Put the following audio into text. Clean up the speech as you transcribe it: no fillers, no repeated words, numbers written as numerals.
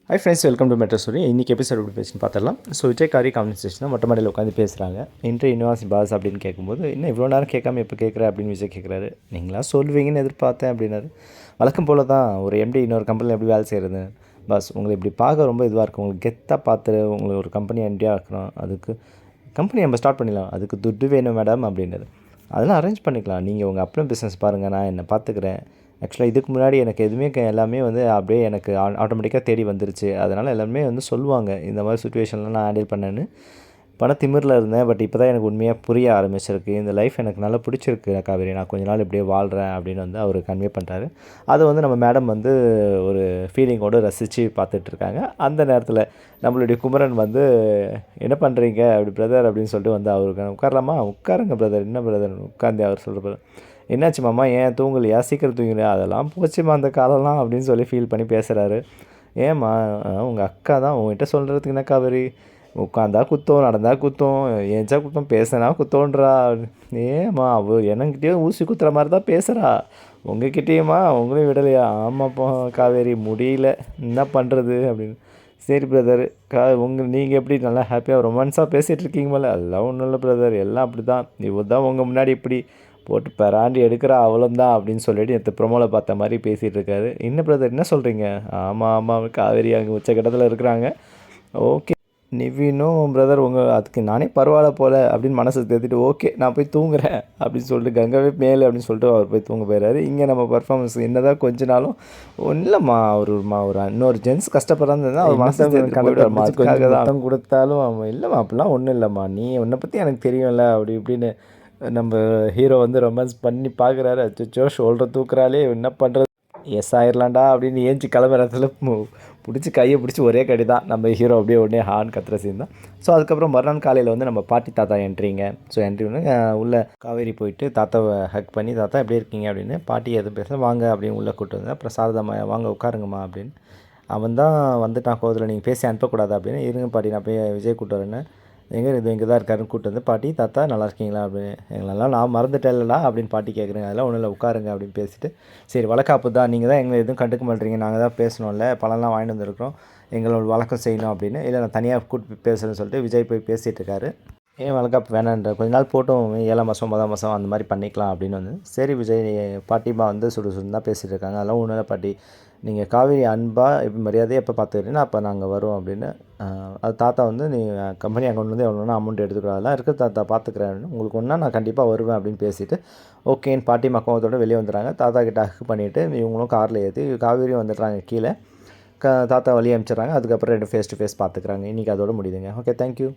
Hi friends, welcome to metro story. இன்றைக்கி episode எப்படி பேசுன்னு பார்த்துடலாம். ஸோ விஜயகாரி கான்வர்சேஷன் மொட்டை மாடியில் உட்காந்து பேசுகிறாங்க. இன்ட்ரி யூனிவர்சிட்டி பாஸ் அப்படின்னு கேட்கும்போது, இன்னும் இவ்வளோ நேரம் கேட்காம எப்போ கேட்குற அப்படின்னு விஜய் கேட்குறாரு. நீங்களா சொல்வீங்கன்னு எதிர்பார்த்தேன் அப்படின்னாரு. வழக்கம் போல் தான் ஒரு எம்டி இன்னொரு கம்பெனியில் எப்படி வேலை செய்கிறது பாஸ், உங்களை இப்படி பார்க்க ரொம்ப இதுவாக இருக்கும். உங்களுக்கு கெத்தாக பார்த்து உங்களுக்கு ஒரு கம்பெனி எம்டியாக இருக்கிறோம். அதுக்கு கம்பெனி நம்ம ஸ்டார்ட் பண்ணிடலாம். அதுக்கு துட்டு வேணும் மேடம் அப்படின்றது. அதெல்லாம் அரேஞ்ச் பண்ணிக்கலாம். நீங்கள் உங்கள் அப்புறம் பிஸ்னஸ் பாருங்கள், நான் என்னை பார்த்துக்கிறேன். ஆக்சுவலாக இதுக்கு முன்னாடி எனக்கு எதுவுமே எல்லாமே வந்து அப்படியே எனக்கு ஆட்டோமேட்டிக்காக தேடி வந்துருச்சு. அதனால் எல்லாருமே வந்து சொல்லுவாங்க, இந்த மாதிரி சுச்சுவேஷன்லாம் நான் ஹேண்டில் பண்ணேன்னு. திமிரில் இருந்தேன். பட் இப்போ தான் எனக்கு உண்மையாக புரிய ஆரம்பிச்சிருக்கு. இந்த லைஃப் எனக்கு நல்லா பிடிச்சிருக்கு காவேரி. நான் கொஞ்ச நாள் இப்படியே வாழ்கிறேன் அப்படின்னு வந்து அவர் கன்வே பண்ணுறாரு. அதை வந்து நம்ம மேடம் வந்து ஒரு ஃபீலிங்கோடு ரசித்து பார்த்துட்ருக்காங்க. அந்த நேரத்தில் நம்மளுடைய குமரன் வந்து என்ன பண்ணுறீங்க அப்படி பிரதர் அப்படின்னு சொல்லிட்டு வந்து அவருக்கு உட்காரலாமா, உட்காருங்க பிரதர், என்ன பிரதர் உட்காந்து அவர் சொல்கிற என்னாச்சு மாமா, ஏன் தூங்கலையா, சீக்கிரம் தூங்கலையா, அதெல்லாம் போச்சுமா அந்த காலம்லாம் அப்படின்னு சொல்லி ஃபீல் பண்ணி பேசுகிறாரு. ஏம்மா, உங்கள் அக்கா தான் உங்ககிட்ட சொல்கிறதுக்கு என்ன காவேரி, உட்காந்தா குத்தம், நடந்தா குத்தம், ஏஞ்சா குத்தம், பேசினா குத்தோன்றா. ஏம்மா அவள் எனக்கிட்டேயும் ஊசி குத்துற மாதிரி தான் பேசுகிறா, உங்ககிட்டேயுமா உங்களையும் விடலையா. ஆமாப்பா காவேரி, முடியல, என்ன பண்ணுறது அப்படின்னு. சரி பிரதர், நீங்கள் எப்படி நல்லா ஹாப்பியாக ரொமான்ஸாக பேசிகிட்டு இருக்கீங்க போல. அதெல்லாம் ஒன்றும் இல்லை பிரதர், எல்லாம் அப்படி தான். இவர் தான் உங்கள் முன்னாடி இப்படி போட்டு பெராண்டி எடுக்கிறா அவ்வளோந்தான் அப்படின்னு சொல்லிட்டு நேற்று ப்ரொமோவில் பார்த்த மாதிரி பேசிகிட்டு இருக்காரு. என்ன பிரதர் என்ன சொல்கிறீங்க? ஆமாம் காவேரி அங்கே உச்சக்கட்டத்தில் இருக்கிறாங்க. ஓகே நிவினும் பிரதர் அதுக்கு நானே பரவாயில்ல போல் அப்படின்னு மனசை தேர்த்திட்டு, ஓகே நான் போய் தூங்குறேன் அப்படின்னு சொல்லிட்டு கங்கவே மேலே அப்படின்னு சொல்லிட்டு அவர் போய் தூங்க போயிடுறாரு. இங்கே நம்ம பர்ஃபார்மன்ஸ் என்ன தான் கொஞ்ச நாளும் ஒன்றும் இல்லைம்மா, ஒரு இன்னொரு ஜென்ஸ் கஷ்டப்படுறான்னு அவர் மனசை கொஞ்சம் தான் கொடுத்தாலும் அவன் இல்லைம்மா அப்படிலாம் ஒன்றும் இல்லைம்மா, நீ உன்னை பற்றி எனக்கு தெரியும்ல அப்படி இப்படின்னு நம்ம ஹீரோ வந்து ரொமான்ஸ் பண்ணி பார்க்குறாரு. அச்சோ ஷோல்டர் தூக்குறாலே, என்ன பண்ணுறது, எஸ் ஆயிரலாண்டா அப்படின்னு ஏஞ்சி கிளம்புற இடத்துல பிடிச்சி கையை பிடிச்சி ஒரே கடி தான் நம்ம ஹீரோ அப்படியே உடனே ஹார்ன் கத்துற சீன் தான். ஸோ அதுக்கப்புறம் மறுநாள் காலையில் வந்து நம்ம பாட்டி தாத்தா என்ட்ரிங்க. ஸோ என்ட்ரி வந்து உள்ளே காவேரி போயிட்டு தாத்தாவை ஹக் பண்ணி, தாத்தா எப்படி இருக்கீங்க அப்படின்னு, பாட்டி எதுவும் பேச வாங்க அப்படின்னு உள்ளே கூப்பிட்டு வந்தேன். அப்புறம் சாரதாம்மா வாங்க உட்காருங்கம்மா அப்படின்னு. அவன் தான் வந்துட்டான் கோவத்தில், நீங்கள் பேசி அனுப்பக்கூடாது அப்படின்னு. இருங்க பாட்டி நான் போய் விஜய் கூப்பிட்டு வரேன்னு, இங்கே தான் இருக்காருன்னு கூப்பிட்டு வந்து, பாட்டி தாத்தா நல்லா இருக்கீங்களா அப்படின்னு. எங்களெல்லாம் நான் மறந்துட்டேன்லடா அப்படின்னு பாட்டி கேட்குறேங்க. அதெல்லாம் ஒன்றும் இல்லை உட்காருங்க அப்படின்னு பேசிட்டு, சரி வழக்காப்பு தான், நீங்கள் தான் எங்களை எதுவும் கண்டுக்க மாட்டேறீங்க, நாங்கள் தான் பேசணும்ல, பழம்லாம் வாங்கிட்டு வந்துருக்கிறோம், எங்களோட வழக்கம் செய்யணும் அப்படின்னு. இல்லை நான் தனியாக கூப்பிட்டு பேசுகிறேன்னு சொல்லிட்டு விஜய் போய் பேசிகிட்டு இருக்காரு. ஏன் வழக்காப்பு வேணான்ற, கொஞ்ச நாள் போட்டும் 7ஆம் மாதம் 9ஆம் மாதம் அந்த மாதிரி பண்ணிக்கலாம் அப்படின்னு வந்து. சரி விஜய், பாட்டிமா வந்து சுடு தான் பேசிகிட்டு இருக்காங்க. அதெல்லாம் ஒன்றும் இல்லை பாட்டி, நீங்கள் காவேரி அன்பாக எப்படி மரியாதையை எப்போ பார்த்துக்கிறீங்கன்னா அப்போ நாங்கள் வரோம் அப்படின்னு. அது தாத்தா வந்து நீங்கள் கம்பெனி அக்கௌண்ட் வந்து எவ்வளோனா அமௌண்ட் எடுத்துக்கிறோம், அதெல்லாம் இருக்குது தாத்தா பார்த்துக்கிறேன், உங்களுக்கு ஒன்றா நான் கண்டிப்பாக வருவேன் அப்படின்னு பேசிவிட்டு ஓகேன்னு பாட்டி மக்களத்தோடு வெளியே வந்துடுறாங்க. தாத்தா கிட்ட ஹக் பண்ணிவிட்டு இவங்களும் காரில் ஏற்றி காவேரியும் வந்துடுறாங்க கீழே. தாத்தா வழி அனுப்பிச்சிடுறாங்க. அதுக்கப்புறம் 2 ஃபேஸ் டு ஃபேஸ் பார்த்துக்குறாங்க. இன்றைக்கி அதோடு முடியுதுங்க. Okay, thank you.